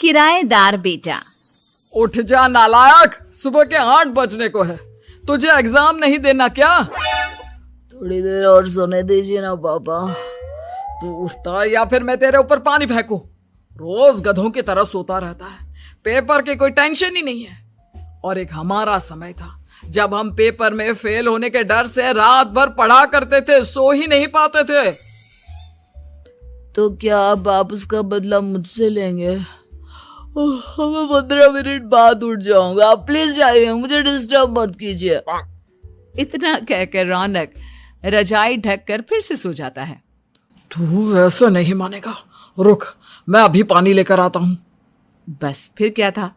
किराएदार बेटा। उठ जा नालायक, सुबह के 8 बजने को है। तुझे एग्जाम नहीं देना क्या? थोड़ी देर और सोने दीजिए ना पापा। तू उठता या फिर मैं तेरे ऊपर पानी फेंकूं? रोज गधों की तरह सोता रहता है, पेपर की कोई टेंशन ही नहीं है। और एक हमारा समय था जब हम पेपर में फेल होने के डर से रात भर पढ़ा करते थे, सो ही नहीं पाते थे। तो क्या आप उसका बदला मुझसे लेंगे? मैं 15 मिनट बाद उठ जाऊंगा, आप प्लीज जाइए, मुझे डिस्टर्ब मत कीजिए। इतना कहकर रौनक रजाई ढककर फिर से सो जाता है। तू ऐसा नहीं मानेगा, रुक मैं अभी पानी लेकर आता हूं। बस फिर क्या था,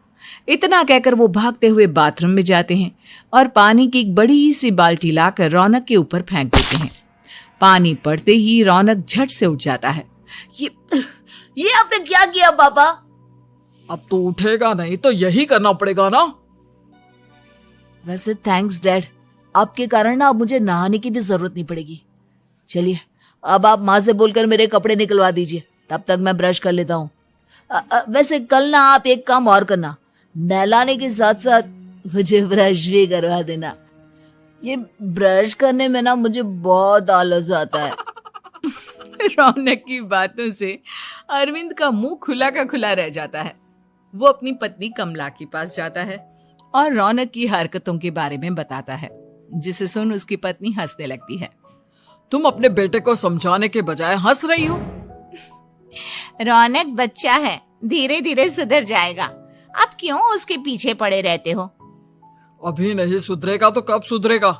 इतना कहकर वो भागते हुए बाथरूम में जाते हैं और पानी की एक बड़ी सी बाल्टी लाकर रौनक के ऊपर फेंक देते हैं। पानी पड़ते ही रौनक झट से उठ जाता है। ये आपने क्या किया पापा? अब तो उठेगा नहीं तो यही करना पड़ेगा ना। वैसे थैंक्स डैड, आपके कारण ना अब मुझे नहाने की भी जरूरत नहीं पड़ेगी। चलिए अब आप माँ से बोलकर मेरे कपड़े निकलवा दीजिए, तब तक मैं ब्रश कर लेता हूँ। वैसे कल ना आप एक काम और करना, नहलाने के साथ साथ मुझे ब्रश भी करवा देना। ये ब्रश करने में ना मुझे बहुत आलस आता है। रौनक की बातों से अरविंद का मुंह खुला का खुला रह जाता है। वो अपनी पत्नी कमला के पास जाता है और रौनक की हरकतों के बारे में बताता है, जिसे सुन उसकी पत्नी हंसने लगती है। तुम अपने बेटे को समझाने के बजाय हंस रही हो। रौनक बच्चा है, धीरे धीरे सुधर जाएगा, आप क्यों उसके पीछे पड़े रहते हो? अभी नहीं सुधरेगा तो कब सुधरेगा?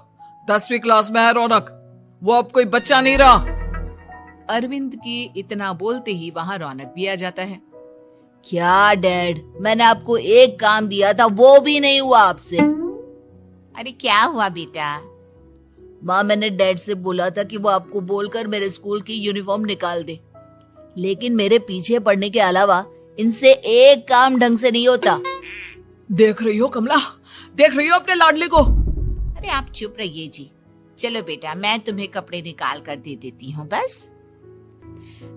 10वीं क्लास में है रौनक, वो अब कोई बच्चा नहीं रहा। अरविंद की इतना बोलते ही वहां रौनक भी आ जाता है। क्या डैड, मैंने आपको एक काम दिया था, वो भी नहीं हुआ आपसे। अरे क्या हुआ बेटा? माँ, मैंने डैड से बोला था कि वो आपको बोलकर मेरे स्कूल की यूनिफॉर्म निकाल दे, लेकिन मेरे पीछे पड़ने के अलावा इनसे एक काम ढंग से नहीं होता। देख रही हो कमला, देख रही हो अपने लाडले को? अरे आप चुप रहिए जी। चलो बेटा, मैं तुम्हें कपड़े निकाल कर दे देती हूँ। बस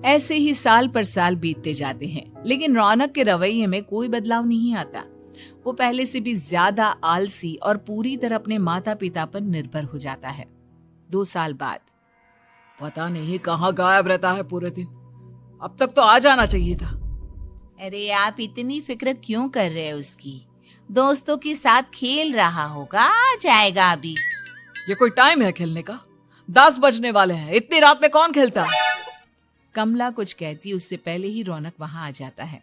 ऐसे ही साल पर साल बीतते जाते हैं, लेकिन रौनक के रवैये में कोई बदलाव नहीं आता। वो पहले से भी ज्यादा आलसी और पूरी तरह अपने माता पिता पर निर्भर हो जाता है। 2 साल बाद पता नहीं कहाँ गायब रहता है पूरे दिन, अब तक तो आ जाना चाहिए था। अरे आप इतनी फिक्र क्यों कर रहे हैं उसकी? दोस्तों के साथ खेल रहा होगा, आ जाएगा अभी। ये कोई टाइम है खेलने का? 10 बजने वाले हैं, इतनी रात में कौन खेलता है? कमला कुछ कहती उससे पहले ही रौनक वहां आ जाता है।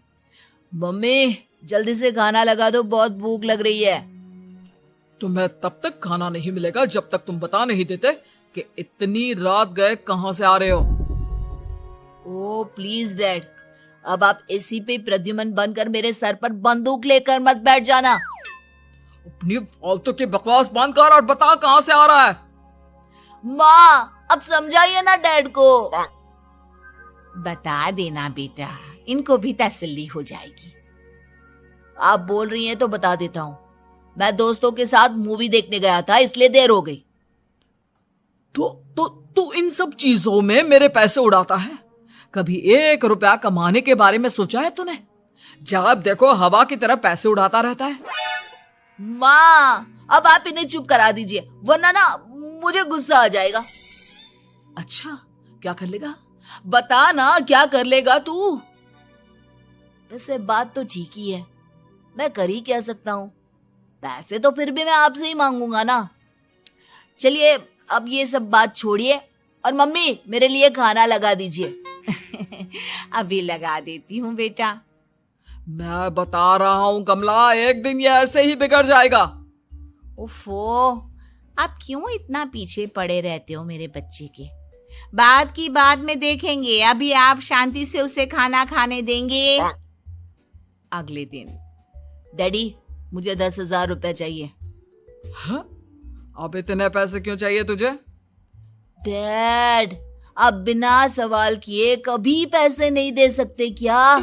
मम्मी जल्दी से खाना लगा दो, बहुत भूख लग रही है। तुम्हें तब तक खाना नहीं मिलेगा जब तक तुम बता नहीं देते कि इतनी रात गए कहां से आ रहे हो। ओ प्लीज डैड, अब आप एसी पे प्रद्युमन बनकर मेरे सर पर बंदूक लेकर मत बैठ जाना। अपनी फालतू की बकवास बंद कर और बता कहां से आ रहा है। माँ अब समझाइए ना डैड को। बता देना बेटा, इनको भी तसल्ली हो जाएगी। आप बोल रही हैं तो बता देता हूँ, मैं दोस्तों के साथ मूवी देखने गया था, इसलिए देर हो गई। तो इन सब चीजों में मेरे पैसे उड़ाता है। कभी 1 रुपया कमाने के बारे में सोचा है तूने? जब देखो हवा की तरह पैसे उड़ाता रहता है। माँ अब आप इन्हें चुप करा दीजिए, वरना ना मुझे गुस्सा आ जाएगा। अच्छा क्या कर लेगा? बता ना क्या कर लेगा तू? वैसे बात तो ठीक ही है, मैं कर ही क्या सकता हूँ, पैसे तो फिर भी मैं आपसे ही मांगूंगा ना। चलिए अब ये सब बात छोड़िए और मम्मी मेरे लिए खाना लगा दीजिए। अभी लगा देती हूँ बेटा। मैं बता रहा हूँ कमला, एक दिन ये ऐसे ही बिगड़ जाएगा। उफ़ो, आप क्यों इतना पीछे पड़े रहते हो मेरे बच्चे के? बात की बात में देखेंगे, अभी आप शांति से उसे खाना खाने देंगे? अगले दिन। डैडी मुझे 10,000 रुपए चाहिए। हाँ? अब इतने पैसे क्यों चाहिए तुझे? डैड आप बिना सवाल किए कभी पैसे नहीं दे सकते क्या?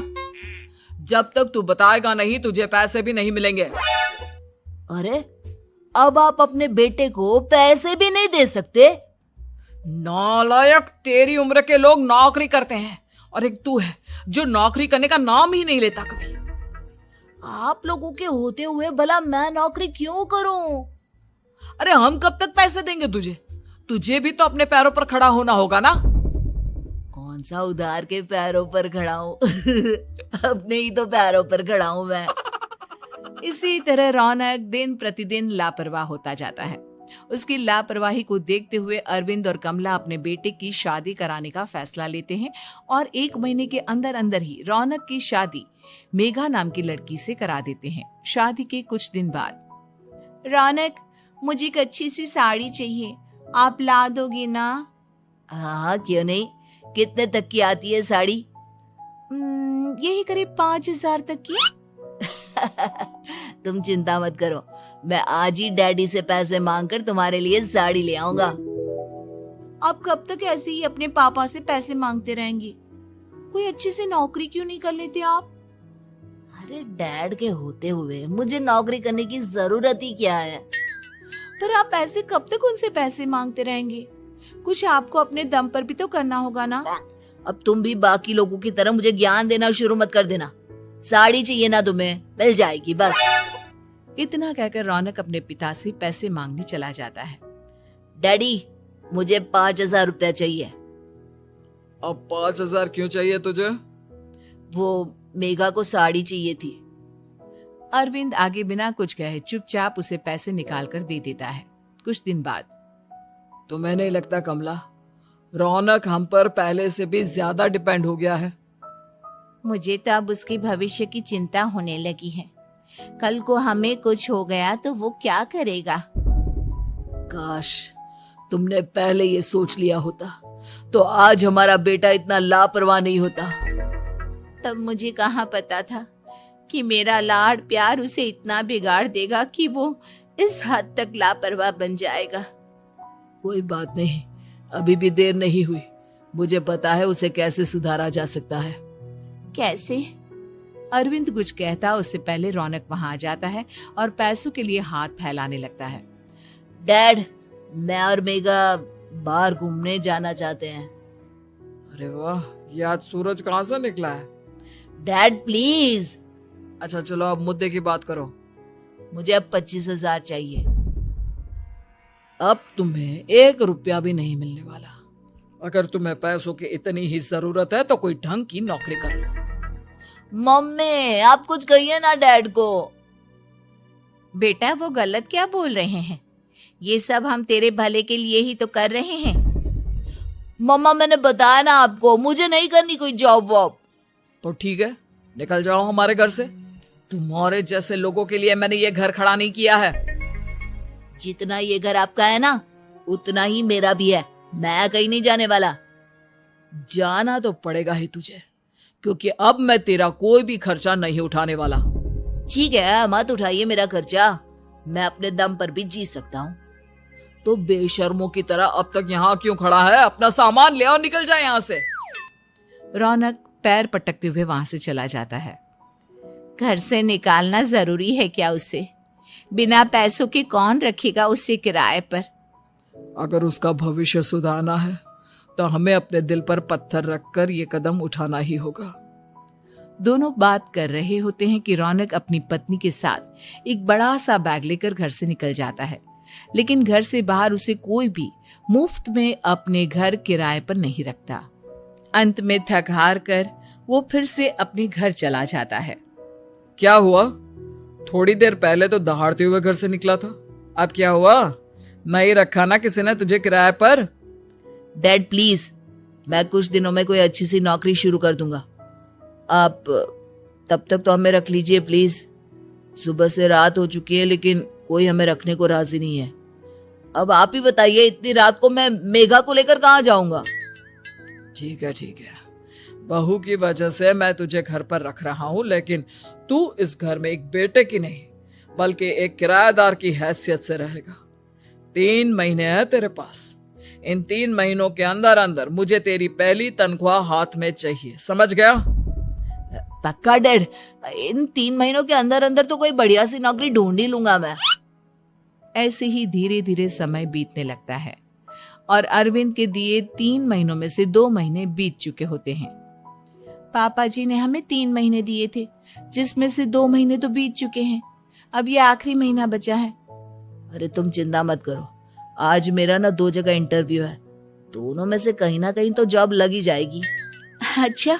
जब तक तू बताएगा नहीं तुझे पैसे भी नहीं मिलेंगे। अरे अब आप अपने बेटे को पैसे भी नहीं दे सकते? नालायक, तेरी उम्र के लोग नौकरी करते हैं और एक तू है जो नौकरी करने का नाम ही नहीं लेता कभी। आप लोगों के होते हुए भला मैं नौकरी क्यों करूं? अरे हम कब तक पैसे देंगे तुझे? तुझे भी तो अपने पैरों पर खड़ा होना होगा ना। कौन सा उधार के पैरों पर खड़ा हूं? अपने ही तो पैरों पर खड़ा हूं मैं। इसी तरह रौनक दिन प्रतिदिन लापरवाह होता जाता है। उसकी लापरवाही को देखते हुए अरविंद और कमला अपने बेटे की शादी कराने का फैसला लेते हैं और 1 महीने के अंदर अंदर ही रौनक की शादी मेघा नाम की लड़की से करा देते हैं। शादी के कुछ दिन बाद, रौनक, मुझे एक अच्छी सी साड़ी चाहिए, आप ला दोगे ना? हाँ, क्यों नहीं। कितने तक की आती है साड़ी? यही करीब 5,000 तक की। तुम चिंता मत करो, मैं आज ही डैडी से पैसे मांगकर तुम्हारे लिए साड़ी ले आऊंगा। आप कब तक ऐसे ही अपने पापा से पैसे मांगते रहेंगी? कोई अच्छी सी नौकरी क्यों नहीं कर लेते आप? अरे डैड के होते हुए मुझे नौकरी करने की जरूरत ही क्या है? पर आप ऐसे कब तक उनसे पैसे मांगते रहेंगे? कुछ आपको अपने दम पर भी तो करना होगा ना। अब तुम भी बाकी लोगों की तरह मुझे ज्ञान देना शुरू मत कर देना। साड़ी चाहिए ना तुम्हें, मिल जाएगी बस। इतना कहकर रौनक अपने पिता से पैसे मांगने चला जाता है। डैडी, मुझे 5,000 रुपया चाहिए। अब 5,000 क्यों चाहिए तुझे? वो मेघा को साड़ी चाहिए थी। अरविंद आगे बिना कुछ कहे चुपचाप उसे पैसे निकाल कर दे देता है। कुछ दिन बाद, तुम्हें नहीं लगता कमला, रौनक हम पर पहले से भी ज्यादा डिपेंड हो गया है? मुझे तो अब उसके भविष्य की चिंता होने लगी है। कल को हमें कुछ हो गया तो वो क्या करेगा? काश तुमने पहले ये सोच लिया होता तो आज हमारा बेटा इतना लापरवाह नहीं होता। तब मुझे कहाँ पता था कि मेरा लाड प्यार उसे इतना बिगाड़ देगा कि वो इस हद तक लापरवाह बन जाएगा। कोई बात नहीं, अभी भी देर नहीं हुई। मुझे पता है उसे कैसे सुधारा जा सकता है। कैसे? अरविंद कुछ कहता उससे पहले रौनक वहां आ जाता है और पैसों के लिए हाथ फैलाने लगता है। डैड, मैं और मेघा बाहर घूमने जाना चाहते हैं। अरे वाह, ये आज सूरज कहाँ से निकला है? Dad please. अच्छा चलो अब मुद्दे की बात करो। मुझे अब 25,000 चाहिए। अब तुम्हें 1 रुपया भी नहीं मिलने वाला। अगर तुम्हें पैसों की इतनी ही जरूरत है तो कोई ढंग की नौकरी कर लो। मम्मी, आप कुछ कहिए ना डैड को। बेटा, वो गलत क्या बोल रहे हैं? ये सब हम तेरे भले के लिए ही तो कर रहे हैं। मम्मा, मैंने बताया ना आपको, मुझे नहीं करनी कोई जॉब वॉब। तो ठीक है, निकल जाओ हमारे घर से। तुम्हारे जैसे लोगों के लिए मैंने ये घर खड़ा नहीं किया है। जितना ये घर आपका है ना, उतना ही मेरा भी है। मैं कहीं नहीं जाने वाला। जाना तो पड़ेगा ही तुझे, क्योंकि अब मैं तेरा कोई भी खर्चा नहीं उठाने वाला। ठीक है, मत उठाइए मेरा खर्चा, मैं अपने दम पर भी जी सकता हूँ। तो बेशर्मों की तरह अब तक यहाँ क्यों खड़ा है? अपना सामान ले और निकल जाए यहाँ से। रौनक पैर पटकते हुए वहां से चला जाता है। घर से निकालना जरूरी है क्या उसे? बिना पैसों के कौन रखेगा उसे किराए पर? अगर उसका भविष्य सुधारना है तो हमें अपने दिल पर पत्थर रखकर ये कदम उठाना ही होगा। दोनों बात कर रहे होते हैं कि रौनक अपनी पत्नी के साथ एक बड़ा सा बैग लेकर घर से निकल जाता है, लेकिन घर से बाहर उसे कोई भी मुफ्त में अपने घर किराए पर नहीं रखता। अंत में थक हार कर वो फिर से अपने घर चला जाता है। क्या हुआ? थोड़ी देर पहले तो दहाड़ते हुए घर से निकला था, अब क्या हुआ? नहीं रखा ना किसी ने तुझे किराए पर? डैड प्लीज, मैं कुछ दिनों में कोई अच्छी सी नौकरी शुरू कर दूंगा। आप तब तक तो हमें रख लीजिए प्लीज। सुबह से रात हो चुकी है लेकिन कोई हमें रखने को राजी नहीं है। अब आप ही बताइए, इतनी रात को मैं मेघा को लेकर कहाँ जाऊंगा? ठीक है ठीक है, बहू की वजह से मैं तुझे घर पर रख रहा हूँ, लेकिन तू इस घर में एक बेटे की नहीं बल्कि एक किराएदार की हैसियत से रहेगा। 3 महीने है तेरे पास। इन 3 महीनों के अंदर अंदर मुझे तेरी पहली तनख्वाह हाथ में चाहिए, समझ गया? पक्का डैड, इन 3 महीनों के अंदर अंदर तो कोई बढ़िया सी नौकरी ढूंढ ही लूंगा मैं। ऐसे ही धीरे धीरे समय बीतने लगता है और अरविंद के दिए 3 महीनों में से 2 महीने बीत चुके होते हैं। पापा जी ने हमें 3 महीने दिए थे, जिसमें से 2 महीने तो बीत चुके हैं। अब ये आखिरी महीना बचा है। अरे तुम चिंता मत करो, आज मेरा ना 2 जगह इंटरव्यू है, दोनों में से कहीं ना कहीं तो जॉब लग ही जाएगी। अच्छा,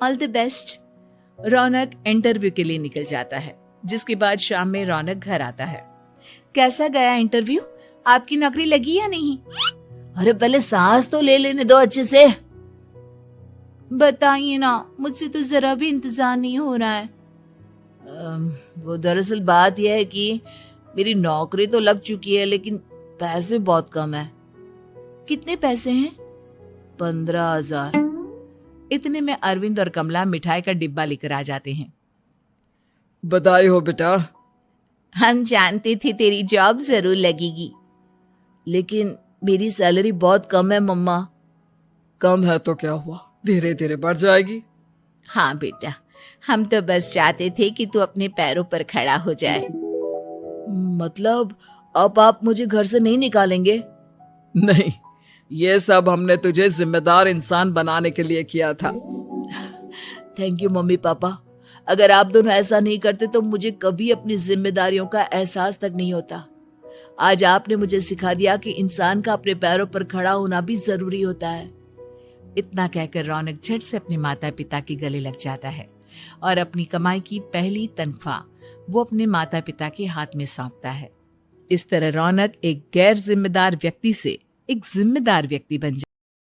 all the best. Raunak interview के लिए निकल जाता है, जिसके बाद शाम में रौनक घर आता है। कैसा गया इंटरव्यू? आपकी नौकरी लगी या नहीं? अरे पहले सांस तो ले लेने दो अच्छे से। बताइए ना, मुझसे तो जरा भी इंतजार नहीं हो रहा है। वो दरअसल बात यह है कि मेरी नौकरी तो लग चुकी है, लेकिन पैसे बहुत कम है। कितने पैसे हैं? 15,000। इतने में अरविंद और कमला मिठाई का डिब्बा लेकर आ जाते हैं। बधाई हो बेटा। हम जानते थे तेरी जॉब जरूर लगेगी। लेकिन मेरी सैलरी बहुत कम है मम्मा। कम है तो क्या हुआ, धीरे धीरे बढ़ जाएगी। हाँ बेटा, हम तो बस चाहते थे कि तू अपने पैरों पर खड़ा हो जाए। मतलब अब आप मुझे घर से नहीं निकालेंगे? नहीं, ये सब हमने तुझे जिम्मेदार इंसान बनाने के लिए किया था। Thank you mummy papa. अगर आप दोनों ऐसा नहीं करते तो मुझे कभी अपनी जिम्मेदारियों का एहसास तक नहीं होता। आज आपने मुझे सिखा दिया कि इंसान का अपने पैरों पर खड़ा होना भी जरूरी होता है। इतना कहकर रौनक झट से अपने माता पिता के गले लग जाता है और अपनी कमाई की पहली तनख्वाह वो अपने माता पिता के हाथ में सौंपता है। इस तरह रौनक एक गैर जिम्मेदार व्यक्ति से एक जिम्मेदार व्यक्ति बन जाता है।